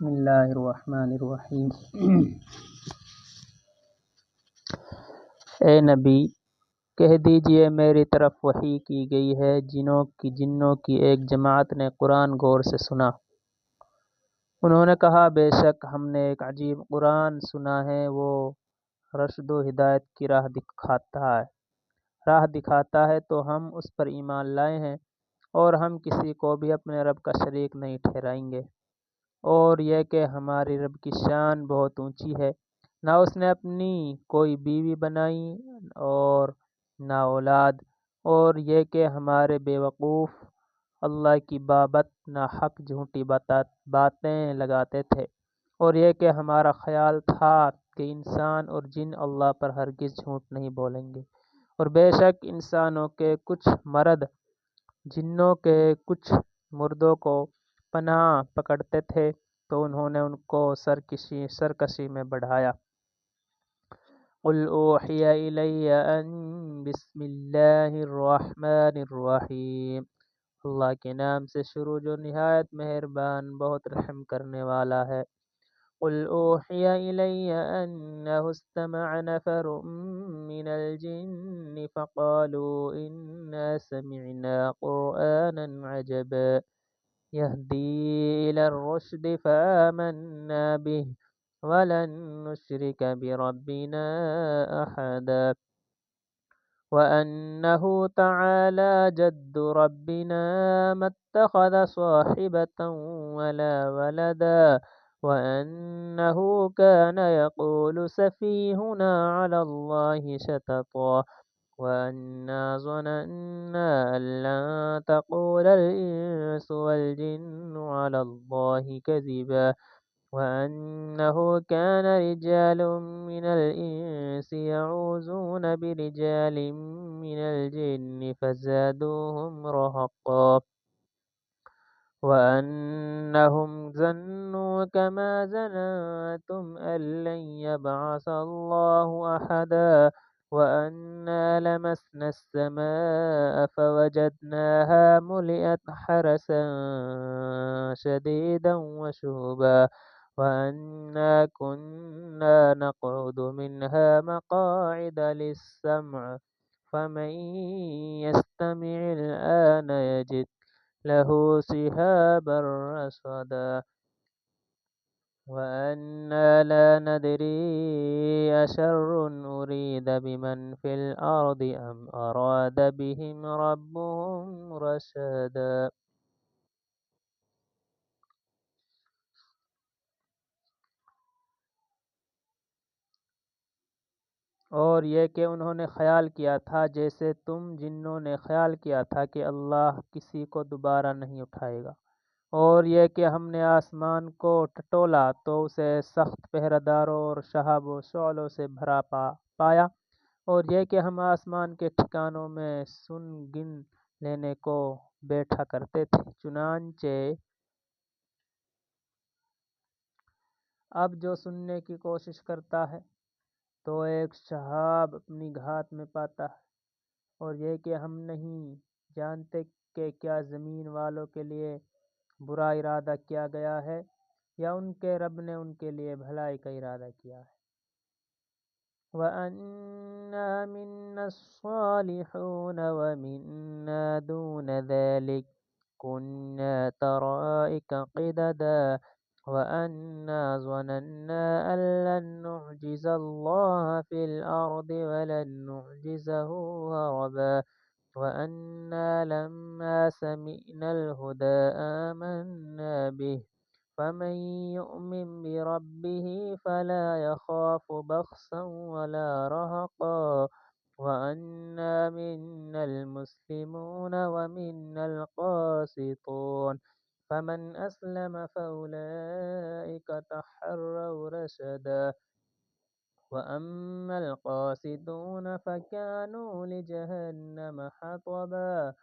بسم اللہ الرحمن الرحیم۔ اے نبی، کہہ دیجئے میری طرف وحی کی گئی ہے، جنوں کی ایک جماعت نے قرآن غور سے سنا۔ انہوں نے کہا بے شک ہم نے ایک عجیب قرآن سنا ہے، وہ رشد و ہدایت کی راہ دکھاتا ہے تو ہم اس پر ایمان لائے ہیں، اور ہم کسی کو بھی اپنے رب کا شریک نہیں ٹھہرائیں گے۔ اور یہ کہ ہماری رب کی شان بہت اونچی ہے، نہ اس نے اپنی کوئی بیوی بنائی اور نہ اولاد، اور یہ کہ ہمارے بیوقوف اللہ کی بابت نہ حق جھوٹی باتیں لگاتے تھے، اور یہ کہ ہمارا خیال تھا کہ انسان اور جن اللہ پر ہرگز جھوٹ نہیں بولیں گے، اور بے شک انسانوں کے کچھ مرد جنوں کے کچھ مردوں کو پناہ پکڑتے تھے تو انہوں نے ان کو سرکشی میں بڑھایا۔ قل اوحی الی ان بسم اللہ الرحمن الرحیم، اللہ کے نام سے شروع جو نہایت مہربان بہت رحم کرنے والا ہے۔ قل اوحی الی انہ استمع نفر من الجن فقالوا انا سمعنا قرآنا عجبا يهدي إلى الرشد فآمنا به ولن نشرك بربنا أحدا وأنه تعالى جد ربنا ما اتخذ صاحبة ولا ولدا وأنه كان يقول سفيهنا على الله شططا وأنا ظننا أن لن تقول الإنس والجن على الله كذبا وأنه كان رجال من الإنس يعوذون برجال من الجن فزادوهم رهقا وأنهم ظنوا كما ظننتم أن لن يبعث الله أحدا وأنا لمسنا السماء فوجدناها ملئت حرسا شديدا وشهبا وأنا كنا نقعد منها مقاعد للسمع فمن يستمع الآن يجد له شهابا رصدا وأنا لا ندري أشر أريد بمن في الأرض أم أراد بهم ربهم رشدا۔ اور یہ کہ انہوں نے خیال کیا تھا جیسے تم جنوں نے خیال کیا تھا کہ اللہ کسی کو دوبارہ نہیں اٹھائے گا، اور یہ کہ ہم نے آسمان کو ٹٹولا تو اسے سخت پہرہ داروں اور شہاب و شعلوں سے بھرا پایا، اور یہ کہ ہم آسمان کے ٹھکانوں میں سن گن لینے کو بیٹھا کرتے تھے۔ چنانچہ اب جو سننے کی کوشش کرتا ہے تو ایک شہاب اپنی گھات میں پاتا ہے، اور یہ کہ ہم نہیں جانتے کہ کیا زمین والوں کے لیے برا ارادہ کیا گیا ہے یا ان کے رب نے ان کے لیے بھلائی کا ارادہ کیا ہے۔ وَأَنَّا مِنَّا الصَّالِحُونَ وَمِنَّا دُونَ ذَلِكَ كُنَّا طَرَائِقَ قِدَدًا وَأَنَّا ظَنَنَّا أَن لَّن نُّعْجِزَ اللَّهَ فِي الْأَرْضِ وَلَن نُّعْجِزَهُ هَرَبًا وَأَنَّا لَمَّا سَمِعْنَا الْهُدَىٰ آمَنَّا بِهِ فمن يؤمن بربه فلا يخاف بخسا ولا رهقا وأنا منا المسلمون ومنا القاسطون فمن أسلم فأولئك تحروا رشدا وأما القاسطون فكانوا لجهنم حطبا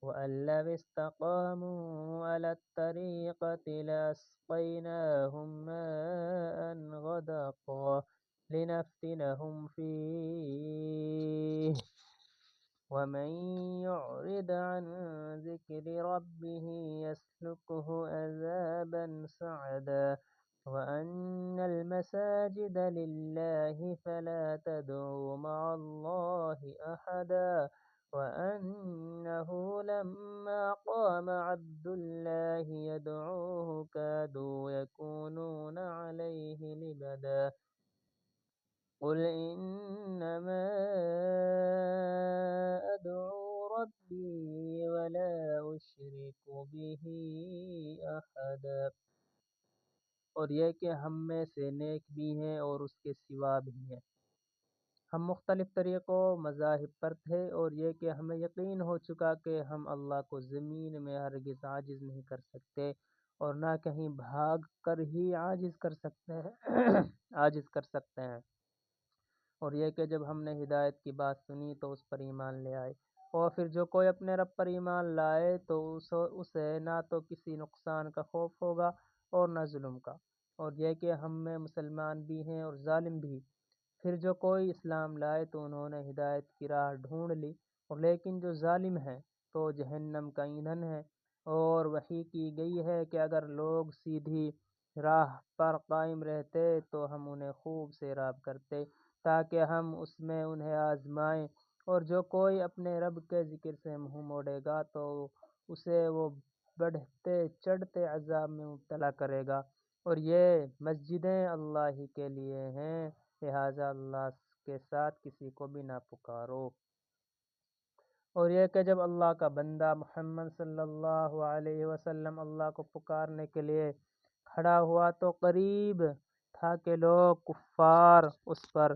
وأن لو استقاموا على الطريقة لأسقيناهم ماء غدقا لنفتنهم فيه ومن يعرض عن ذكر ربه يسلكه عذابا صعدا وَأَنَّ الْمَسَاجِدَ لِلَّهِ فَلَا تَدْعُوا مَعَ اللَّهِ أَحَدًا وَأَنَّهُ لَمَّا قَامَ عَبْدُ اللَّهِ يَدْعُوهُ كَادُوا يَكُونُونَ عَلَيْهِ لِبَدًا قُلْ إِنَّمَا أَدْعُو رَبِّي وَلَا أُشْرِكُ بِهِ أَحَدًا۔ اور یہ کہ ہم میں سے نیک بھی ہیں اور اس کے سوا بھی ہیں۔ ہم مختلف طریقوں مذاہب پر تھے، اور یہ کہ ہمیں یقین ہو چکا کہ ہم اللہ کو زمین میں ہرگز عاجز نہیں کر سکتے، اور نہ کہیں بھاگ کر ہی عاجز کر سکتے ہیں عاجز کر سکتے ہیں۔ اور یہ کہ جب ہم نے ہدایت کی بات سنی تو اس پر ایمان لے آئے، اور پھر جو کوئی اپنے رب پر ایمان لائے تو اسے نہ تو کسی نقصان کا خوف ہوگا اور نہ ظلم کا۔ اور یہ کہ ہم میں مسلمان بھی ہیں اور ظالم بھی۔ پھر جو کوئی اسلام لائے تو انہوں نے ہدایت کی راہ ڈھونڈ لی، اور لیکن جو ظالم ہیں تو جہنم کا ایندھن ہے۔ اور وحی کی گئی ہے کہ اگر لوگ سیدھی راہ پر قائم رہتے تو ہم انہیں خوب سیراب کرتے، تاکہ ہم اس میں انہیں آزمائیں۔ اور جو کوئی اپنے رب کے ذکر سے منہ موڑے گا تو اسے وہ بڑھتے چڑھتے عذاب میں مبتلا کرے گا۔ اور یہ مسجدیں اللہ ہی کے لیے ہیں، لہٰذا اللہ کے ساتھ کسی کو بھی نہ پکارو۔ اور یہ کہ جب اللہ کا بندہ محمد صلی اللہ علیہ وسلم اللہ کو پکارنے کے لیے کھڑا ہوا تو قریب تھا کہ لوگ کفار اس پر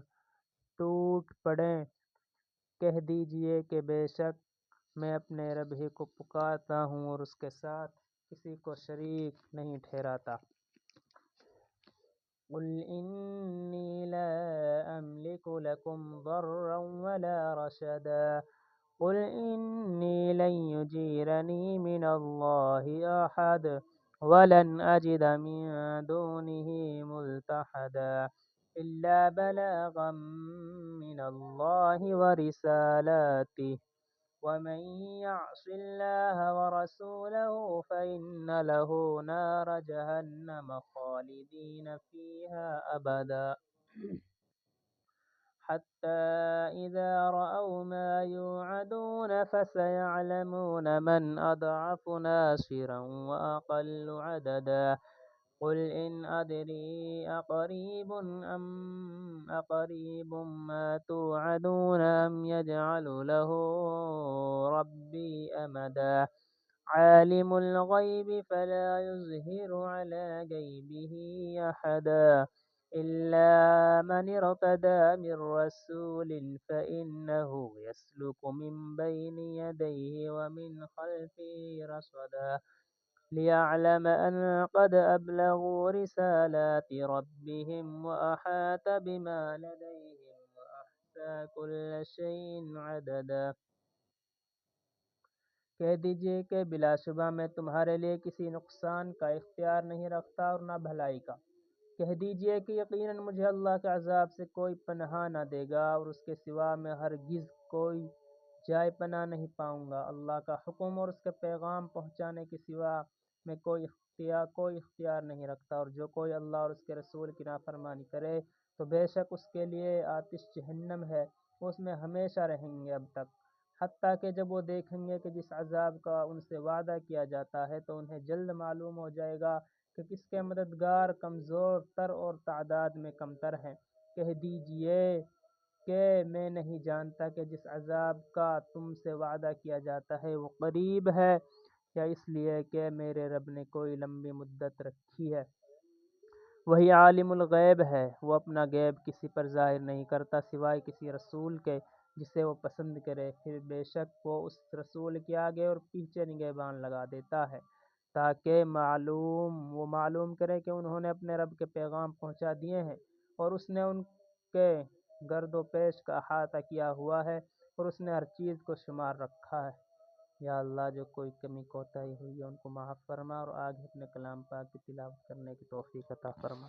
ٹوٹ پڑیں۔ کہہ دیجئے کہ بے شک میں اپنے رب ہی کو پکارتا ہوں اور اس کے ساتھ کسی کو شریک نہیں ٹھہراتا۔ قُلْ إِنِّي لَا أَمْلِكُ لَكُمْ ضَرًّا وَلَا رَشَدًا قُلْ إِنِّي لَنْ يُجِيرَنِي مِنَ اللَّهِ أَحَدٌ وَلَنْ أَجِدَ مِن دُونِهِ مُلْتَحَدًا إِلَّا بَلَاغًا مِّنَ اللَّهِ وَرِسَالَاتِهِ وَمَن يَعْصِ اللَّهَ وَرَسُولَهُ فَإِنَّ لَهُ نَارَ جَهَنَّمَ خَالِدِينَ فِيهَا أَبَدًا حَتَّى إِذَا رَأَوْا مَا يُوعَدُونَ فَسَيَعْلَمُونَ مَنْ أَضْعَفُ نَاصِرًا وَأَقَلُّ عَدَدًا قُلْ إِنْ أَدْرِي أَقَرِيبٌ مَا تُوعَدُونَ أَمْ يَجْعَلُ لَهُ رَبِّي أَمَدًا عَالِمُ الْغَيْبِ فَلَا يُظْهِرُ عَلَى غَيْبِهِ أَحَدًا إِلَّا مَنِ ارْتَضَىٰ مِن رَّسُولٍ فَإِنَّهُ يَسْلُكُ مِن بَيْنِ يَدَيْهِ وَمِنْ خَلْفِهِ رَصَدًا لِيَعْلَمَ أَن قَدْ أَبْلَغُوا رِسَالَاتِ رَبِّهِمْ وَأَحَاطَ بِمَا لَدَيْهِمْ وَأَحْصَىٰ كُلَّ شَيْءٍ عَدَدًا۔ کہہ دیجئے کہ بلا شبہ میں تمہارے لیے کسی نقصان کا اختیار نہیں رکھتا اور نہ بھلائی کا۔ کہہ دیجئے کہ یقیناً مجھے اللہ کے عذاب سے کوئی پناہ نہ دے گا، اور اس کے سوا میں ہرگز کوئی جائے پناہ نہیں پاؤں گا۔ اللہ کا حکم اور اس کے پیغام پہنچانے کے سوا میں کوئی اختیار نہیں رکھتا، اور جو کوئی اللہ اور اس کے رسول کی نافرمانی کرے تو بے شک اس کے لیے آتش جہنم ہے، وہ اس میں ہمیشہ رہیں گے اب تک، حتیٰ کہ جب وہ دیکھیں گے کہ جس عذاب کا ان سے وعدہ کیا جاتا ہے تو انہیں جلد معلوم ہو جائے گا کہ کس کے مددگار کمزور تر اور تعداد میں کم تر ہیں۔ کہہ دیجئے کہ میں نہیں جانتا کہ جس عذاب کا تم سے وعدہ کیا جاتا ہے وہ قریب ہے یا اس لیے کہ میرے رب نے کوئی لمبی مدت رکھی ہے۔ وہی عالم الغیب ہے، وہ اپنا غیب کسی پر ظاہر نہیں کرتا سوائے کسی رسول کے جسے وہ پسند کرے، پھر بے شک وہ اس رسول کے آگے اور پیچھے نگہبان لگا دیتا ہے تاکہ وہ معلوم کرے کہ انہوں نے اپنے رب کے پیغام پہنچا دیے ہیں، اور اس نے ان کے گرد و پیش کا احاطہ کیا ہوا ہے، اور اس نے ہر چیز کو شمار رکھا ہے۔ یا اللہ جو کوئی کمی کوتاہی ہوئی ہے ان کو معاف فرما، اور آگے اپنے کلام پاک کی تلاوت کرنے کی توفیق عطا فرما۔